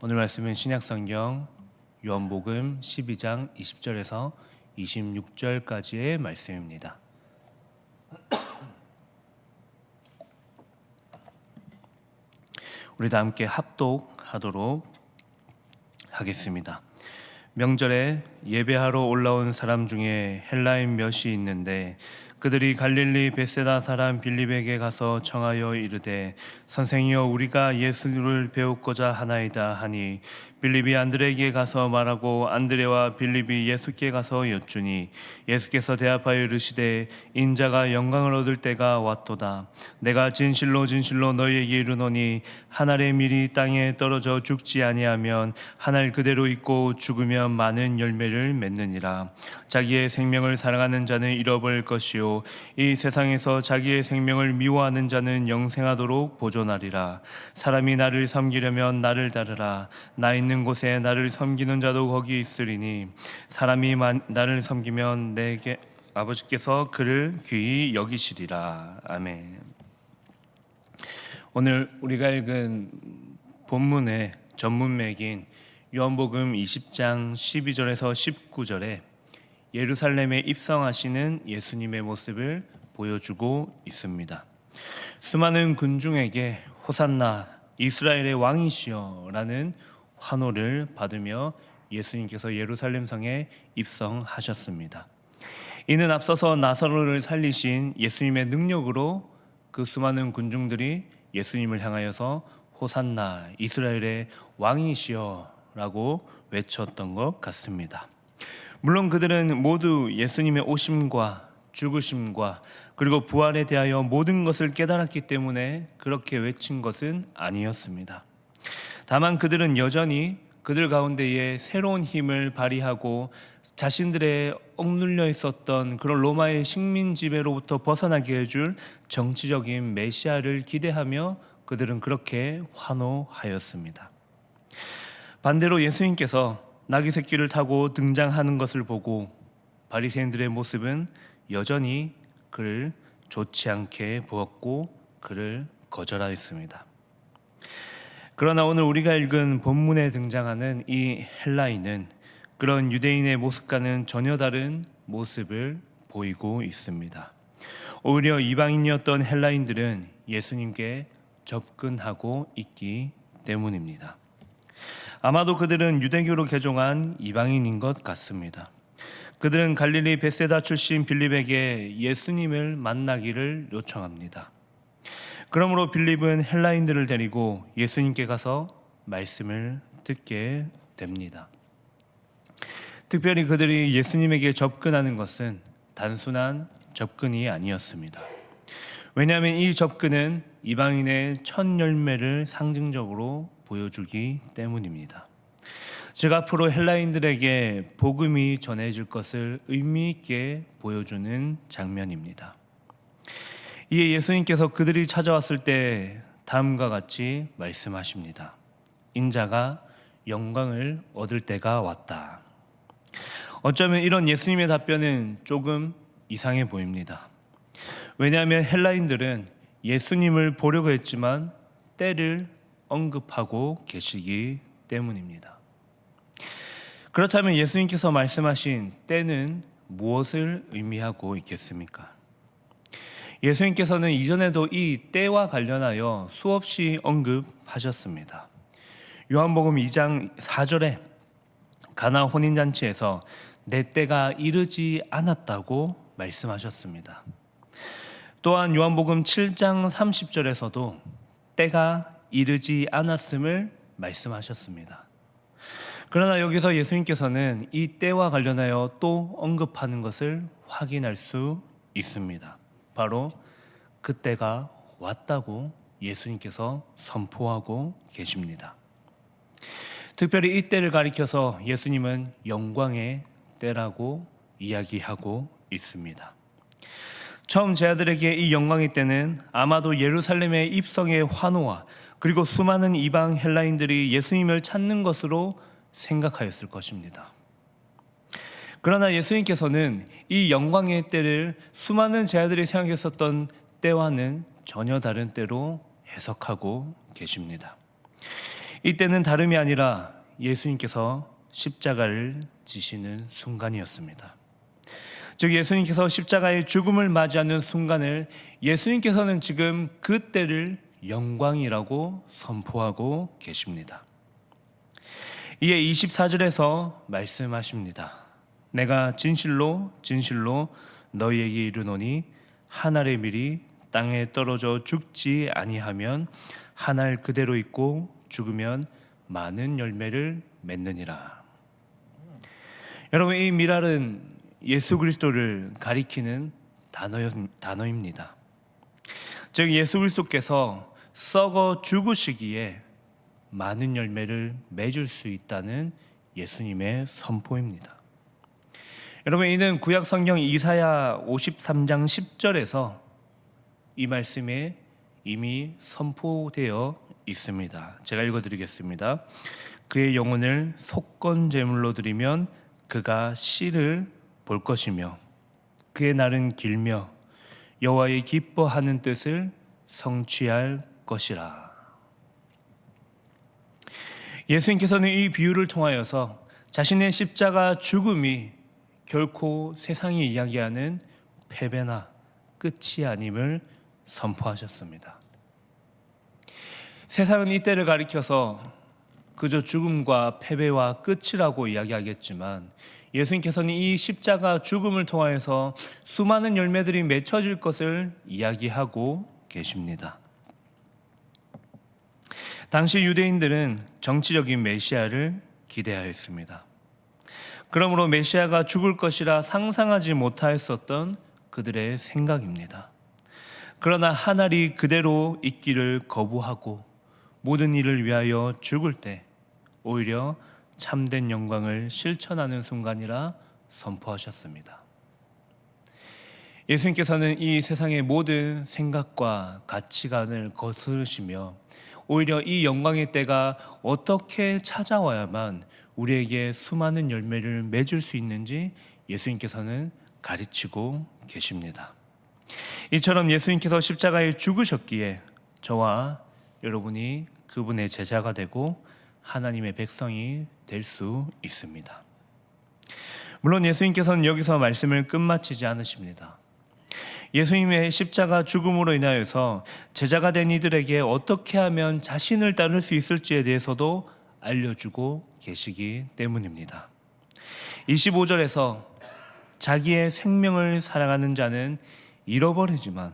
오늘 말씀은 신약성경 요한복음 12장 20절에서 26절까지의 말씀입니다. 우리 다 함께 합독하도록 하겠습니다. 명절에 예배하러 올라온 사람 중에 헬라인 몇이 있는데 그들이 갈릴리 벳세다 사람 빌립에게 가서 청하여 이르되 선생이여 우리가 예수를 배우고자 하나이다 하니 빌립이 안드레에게 가서 말하고 안드레와 빌립이 예수께 가서 여쭈니 예수께서 대답하여 이르시되 인자가 영광을 얻을 때가 왔도다. 내가 진실로 진실로 너희에게 이르노니 한 알의 밀이 땅에 떨어져 죽지 아니하면 한 알 그대로 있고 죽으면 많은 열매를 맺느니라. 자기의 생명을 사랑하는 자는 잃어버릴 것이요 이 세상에서 자기의 생명을 미워하는 자는 영생하도록 보존하리라. 사람이 나를 섬기려면 나를 따르라. 나 있는 곳에 나를 섬기는 자도 거기 있으리니 사람이 나를 섬기면 내게 아버지께서 그를 귀히 여기시리라. 아멘. 오늘 우리가 읽은 본문의 전문맥인 요한복음 20장 12절에서 19절에 예루살렘에 입성하시는 예수님의 모습을 보여주고 있습니다. 수많은 군중에게 호산나 이스라엘의 왕이시여 라는 환호를 받으며 예수님께서 예루살렘 성에 입성하셨습니다. 이는 앞서서 나사로를 살리신 예수님의 능력으로 그 수많은 군중들이 예수님을 향하여서 호산나 이스라엘의 왕이시여 라고 외쳤던 것 같습니다. 물론 그들은 모두 예수님의 오심과 죽으심과 그리고 부활에 대하여 모든 것을 깨달았기 때문에 그렇게 외친 것은 아니었습니다. 다만 그들은 여전히 그들 가운데에 새로운 힘을 발휘하고 자신들의 억눌려 있었던 그런 로마의 식민 지배로부터 벗어나게 해줄 정치적인 메시아를 기대하며 그들은 그렇게 환호하였습니다. 반대로 예수님께서 나귀 새끼를 타고 등장하는 것을 보고 바리새인들의 모습은 여전히 그를 좋지 않게 보았고 그를 거절하였습니다. 그러나 오늘 우리가 읽은 본문에 등장하는 이 헬라인은 그런 유대인의 모습과는 전혀 다른 모습을 보이고 있습니다. 오히려 이방인이었던 헬라인들은 예수님께 접근하고 있기 때문입니다. 아마도 그들은 유대교로 개종한 이방인인 것 같습니다. 그들은 갈릴리 벳세다 출신 빌립에게 예수님을 만나기를 요청합니다. 그러므로 빌립은 헬라인들을 데리고 예수님께 가서 말씀을 듣게 됩니다. 특별히 그들이 예수님에게 접근하는 것은 단순한 접근이 아니었습니다. 왜냐하면 이 접근은 이방인의 첫 열매를 상징적으로 보여주기 때문입니다. 즉 앞으로 헬라인들에게 복음이 전해질 것을 의미 있게 보여주는 장면입니다. 이에 예수님께서 그들이 찾아왔을 때 다음과 같이 말씀하십니다. 인자가 영광을 얻을 때가 왔다. 어쩌면 이런 예수님의 답변은 조금 이상해 보입니다. 왜냐하면 헬라인들은 예수님을 보려고 했지만 때를 언급하고 계시기 때문입니다. 그렇다면 예수님께서 말씀하신 때는 무엇을 의미하고 있겠습니까? 예수님께서는 이전에도 이 때와 관련하여 수없이 언급하셨습니다. 요한복음 2장 4절에 가나 혼인잔치에서 내 때가 이르지 않았다고 말씀하셨습니다. 또한 요한복음 7장 30절에서도 때가 이르지 않았음을 말씀하셨습니다. 그러나 여기서 예수님께서는 이 때와 관련하여 또 언급하는 것을 확인할 수 있습니다. 바로 그때가 왔다고 예수님께서 선포하고 계십니다. 특별히 이 때를 가리켜서 예수님은 영광의 때라고 이야기하고 있습니다. 처음 제자들에게 이 영광의 때는 아마도 예루살렘의 입성의 환호와 그리고 수많은 이방 헬라인들이 예수님을 찾는 것으로 생각하였을 것입니다. 그러나 예수님께서는 이 영광의 때를 수많은 제자들이 생각했었던 때와는 전혀 다른 때로 해석하고 계십니다. 이때는 다름이 아니라 예수님께서 십자가를 지시는 순간이었습니다. 즉 예수님께서 십자가의 죽음을 맞이하는 순간을 예수님께서는 지금 그때를 영광이라고 선포하고 계십니다. 이에 24절에서 말씀하십니다. 내가 진실로 진실로 너희에게 이르노니 한 알의 밀이 땅에 떨어져 죽지 아니하면 한 알 그대로 있고 죽으면 많은 열매를 맺느니라. 여러분, 이 밀알은 예수 그리스도를 가리키는 단어입니다. 즉 예수 그리스도께서 썩어 죽으시기에 많은 열매를 맺을 수 있다는 예수님의 선포입니다. 여러분, 이는 구약 성경 이사야 53장 10절에서 이 말씀에 이미 선포되어 있습니다. 제가 읽어드리겠습니다. 그의 영혼을 속건 제물로 드리면 그가 씨를 볼 것이며 그의 날은 길며 여호와의 기뻐하는 뜻을 성취할 것이라. 예수님께서는 이 비유를 통하여서 자신의 십자가 죽음이 결코 세상이 이야기하는 패배나 끝이 아님을 선포하셨습니다. 세상은 이때를 가리켜서 그저 죽음과 패배와 끝이라고 이야기하겠지만 예수님께서는 이 십자가 죽음을 통하여서 수많은 열매들이 맺혀질 것을 이야기하고 계십니다. 당시 유대인들은 정치적인 메시아를 기대하였습니다. 그러므로 메시아가 죽을 것이라 상상하지 못하였었던 그들의 생각입니다. 그러나 한 알이 그대로 있기를 거부하고 모든 일을 위하여 죽을 때 오히려 참된 영광을 실천하는 순간이라 선포하셨습니다. 예수님께서는 이 세상의 모든 생각과 가치관을 거스르시며 오히려 이 영광의 때가 어떻게 찾아와야만 우리에게 수많은 열매를 맺을 수 있는지 예수님께서는 가르치고 계십니다. 이처럼 예수님께서 십자가에 죽으셨기에 저와 여러분이 그분의 제자가 되고 하나님의 백성이 될 수 있습니다. 물론 예수님께서는 여기서 말씀을 끝마치지 않으십니다. 예수님의 십자가 죽음으로 인하여서 제자가 된 이들에게 어떻게 하면 자신을 따를 수 있을지에 대해서도 알려주고 계시기 때문입니다. 25절에서 자기의 생명을 사랑하는 자는 잃어버리지만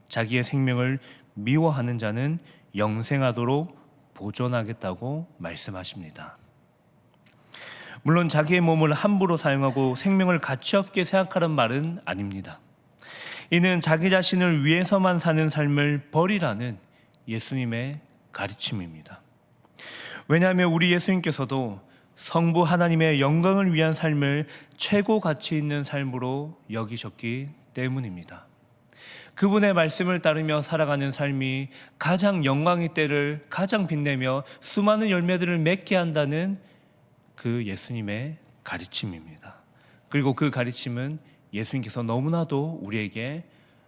자기의 생명을 미워하는 자는 영생하도록 보존하겠다고 말씀하십니다. 물론 자기의 몸을 함부로 사용하고 생명을 가치없게 생각하는 말은 아닙니다. 이는 자기 자신을 위해서만 사는 삶을 버리라는 예수님의 가르침입니다. 왜냐하면 우리 예수님께서도 성부 하나님의 영광을 위한 삶을 최고 가치 있는 삶으로 여기셨기 때문입니다. 그분의 말씀을 따르며 살아가는 삶이 가장 영광의 때를 가장 빛내며 수많은 열매들을 맺게 한다는 그 예수님의 가르침입니다. 그리고 그 가르침은 예수님께서 너무나도 우리에게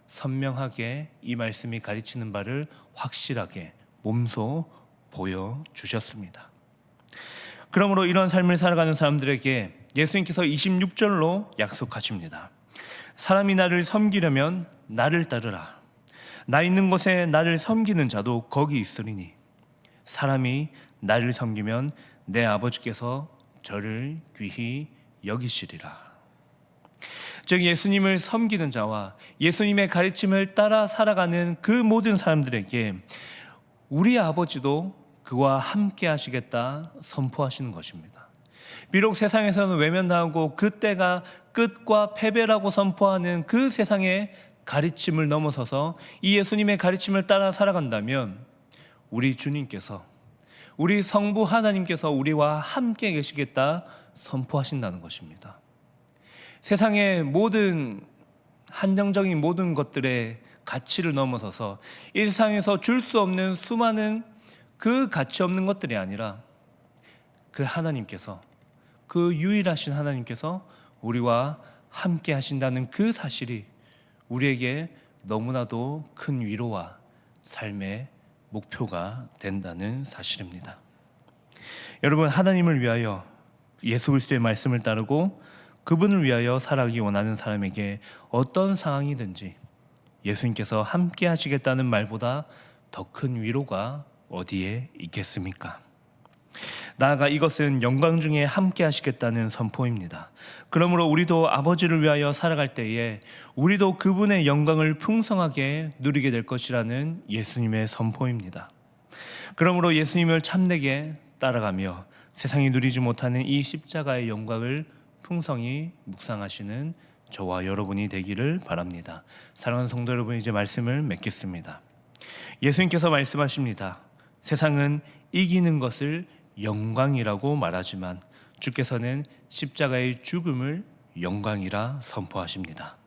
선명하게 이 말씀이 가르치는 바를 확실하게 몸소 보여주셨습니다. 그러므로 이런 삶을 살아가는 사람들에게 예수님께서 26절로 약속하십니다. 사람이 나를 섬기려면 나를 따르라. 나 있는 곳에 나를 섬기는 자도 거기 있으리니 사람이 나를 섬기면 내 아버지께서 저를 귀히 여기시리라. 즉 예수님을 섬기는 자와 예수님의 가르침을 따라 살아가는 그 모든 사람들에게 우리 아버지도 그와 함께 하시겠다 선포하시는 것입니다. 비록 세상에서는 외면당하고 그때가 끝과 패배라고 선포하는 그 세상의 가르침을 넘어서서 이 예수님의 가르침을 따라 살아간다면 우리 주님께서 우리 성부 하나님께서 우리와 함께 계시겠다 선포하신다는 것입니다. 세상의 모든 한정적인 모든 것들의 가치를 넘어서서 이 세상에서 줄 수 없는 수많은 그 가치 없는 것들이 아니라 그 하나님께서 그 유일하신 하나님께서 우리와 함께 하신다는 그 사실이 우리에게 너무나도 큰 위로와 삶의 목표가 된다는 사실입니다. 여러분, 하나님을 위하여 예수 그리스도의 말씀을 따르고 그분을 위하여 살아가기 원하는 사람에게 어떤 상황이든지 예수님께서 함께 하시겠다는 말보다 더 큰 위로가 어디에 있겠습니까? 나아가 이것은 영광 중에 함께 하시겠다는 선포입니다. 그러므로 우리도 아버지를 위하여 살아갈 때에 우리도 그분의 영광을 풍성하게 누리게 될 것이라는 예수님의 선포입니다. 그러므로 예수님을 참되게 따라가며 세상이 누리지 못하는 이 십자가의 영광을 풍성히 묵상하시는 저와 여러분이 되기를 바랍니다. 사랑하는 성도 여러분, 이제 말씀을 맺겠습니다. 예수님께서 말씀하십니다. 세상은 이기는 것을 영광이라고 말하지만 주께서는 십자가의 죽음을 영광이라 선포하십니다.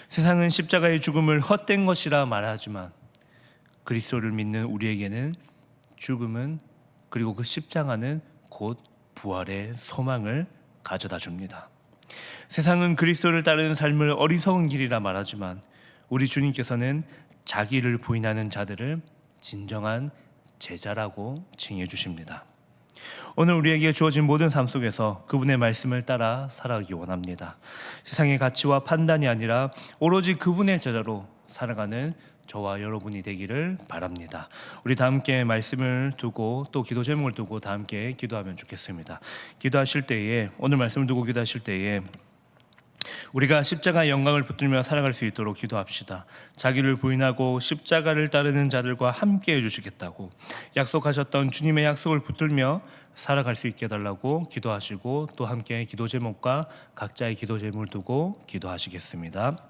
세상은 십자가의 죽음을 헛된 것이라 말하지만 그리스도를 믿는 우리에게는 죽음은, 그리고 그 십자가는 곧 부활의 소망을 가져다 줍니다. 세상은 그리스도를 따르는 삶을 어리석은 길이라 말하지만 우리 주님께서는 자기를 부인하는 자들을 진정한 제자라고 칭해 주십니다. 오늘 우리에게 주어진 모든 삶 속에서 그분의 말씀을 따라 살아가기 원합니다. 세상의 가치와 판단이 아니라 오로지 그분의 제자로 살아가는 저와 여러분이 되기를 바랍니다. 우리 다 함께 말씀을 두고 또 기도 제목을 두고 다 함께 기도하면 좋겠습니다. 기도하실 때에, 오늘 말씀을 두고 기도하실 때에 우리가 십자가의 영광을 붙들며 살아갈 수 있도록 기도합시다. 자기를 부인하고 십자가를 따르는 자들과 함께 해주시겠다고 약속하셨던 주님의 약속을 붙들며 살아갈 수 있게 해달라고 기도하시고 또 함께 기도 제목과 각자의 기도 제목을 두고 기도하시겠습니다.